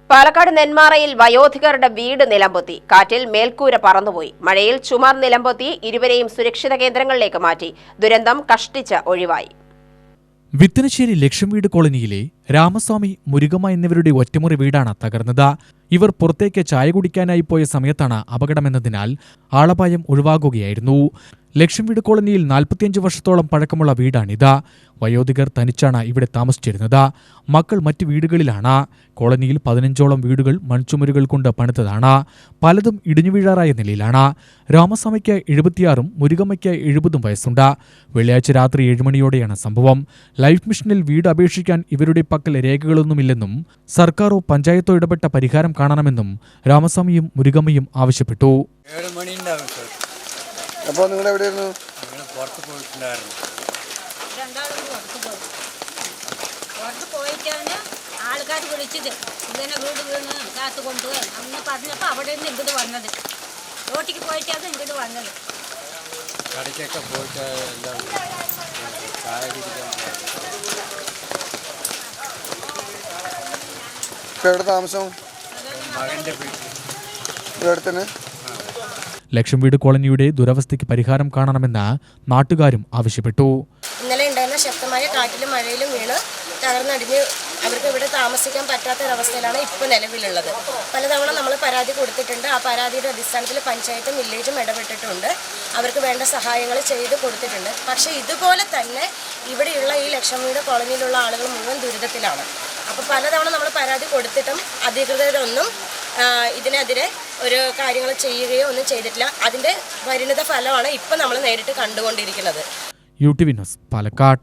പാലക്കാട് നെന്മാറയിൽ വയോധികരുടെ വീട് നിലംപൊത്തി. കാറ്റിൽ മേൽക്കൂര പറന്നുപോയി. മഴയിൽ ചുമർ നിലംപൊത്തി ഇരുവരെയും സുരക്ഷിത കേന്ദ്രങ്ങളിലേക്ക് മാറ്റി. ദുരന്തം കഷ്ടിച്ച് ഒഴിവായി. വിത്തനശ്ശേരി ലക്ഷം വീട് കോളനിയിലെ രാമസ്വാമി, മുരുകമ്മ എന്നിവരുടെ ഒറ്റമുറി വീടാണ് തകർന്നത്. ഇവർ പുറത്തേക്ക് ചായ കുടിക്കാനായി പോയ സമയത്താണ് അപകടമെന്നതിനാൽ ആളപായം ഒഴിവാകുകയായിരുന്നു. ലക്ഷം വീട് കോളനിയിൽ 45 വർഷത്തോളം പഴക്കമുള്ള വീടാണിത്. വയോധികർ തനിച്ചാണ് ഇവിടെ താമസിച്ചിരുന്നത്. മക്കൾ മറ്റ് വീടുകളിലാണ്. കോളനിയിൽ 15ഓളം വീടുകൾ മൺചുമരുകൾ കൊണ്ട് പണിതതാണ്. പലതും ഇടിഞ്ഞു വീഴാറായ നിലയിലാണ്. രാമസ്വാമിക്ക് 76ഉം മുരുകമ്മയ്ക്ക് 70ഉം വയസ്സുണ്ട്. വെള്ളിയാഴ്ച രാത്രി 7 മണിയോടെയാണ് സംഭവം. ലൈഫ് മിഷനിൽ വീട് അപേക്ഷിക്കാൻ ഇവരുടെ പക്കൽ രേഖകളൊന്നുമില്ലെന്നും സർക്കാരോ പഞ്ചായത്തോ ഇടപെട്ട പരിഹാരം കാണണമെന്നും രാമസ്വാമിയും മുരുകമ്മയും ആവശ്യപ്പെട്ടു. അപ്പോൾ നിങ്ങൾ എവിടെയായിരുന്നു? പുറത്ത് പോയിട്ടാണ് ആൾക്കാർ വിളിച്ചത്. ഇങ്ങനെ വീട് വീണ് കാത്തു കൊണ്ട് അന്ന് പറഞ്ഞപ്പോൾ അവിടെ നിന്ന് ഇങ്ങോട്ട് വന്നത്. റോട്ടിക്ക് പോയിട്ടാണ് ഇങ്ങോട്ട് വന്നത്. കടയ്ക്കൊക്കെ പോയിട്ട് എല്ലാം ചായ കുടിക്കാൻ. എവിടെ താമസം? മകൻ്റെ വീട്ടിൽ. ഇവിടെ തന്നെ. ലക്ഷം വീട് കോളനിയുടെ ദുരവസ്ഥയ്ക്ക് പരിഹാരം കാണണമെന്ന് നാട്ടുകാരും ആവശ്യപ്പെട്ടു. ഇന്നലെ ഉണ്ടായിരുന്ന ശക്തമായ കാറ്റിലും മഴയിലും വീണ് തകർന്നടിഞ്ഞ് അവർക്ക് ഇവിടെ താമസിക്കാൻ പറ്റാത്തൊരവസ്ഥയിലാണ് ഇപ്പോൾ നിലവിലുള്ളത്. പലതവണ നമ്മൾ പരാതി കൊടുത്തിട്ടുണ്ട്. ആ പരാതിയുടെ അടിസ്ഥാനത്തിൽ പഞ്ചായത്തും വില്ലേജും ഇടപെട്ടിട്ടുണ്ട്. അവർക്ക് വേണ്ട സഹായങ്ങൾ ചെയ്ത് കൊടുത്തിട്ടുണ്ട്. പക്ഷേ ഇതുപോലെ തന്നെ ഇവിടെയുള്ള ഈ ലക്ഷം വീട് കോളനിയിലുള്ള ആളുകൾ മുഴുവൻ ദുരിതത്തിലാണ്. അപ്പോൾ പലതവണ നമ്മൾ പരാതി കൊടുത്തിട്ടും അധികൃതരൊന്നും ഇതിനെതിരെ ഒരു കാര്യങ്ങൾ ചെയ്യുകയോ ഒന്നും ചെയ്തിട്ടില്ല. അതിൻ്റെ പരിണിത ഫലമാണ് ഇപ്പം നമ്മൾ നേരിട്ട് കണ്ടുകൊണ്ടിരിക്കുന്നത്. UTV news, Palakkad.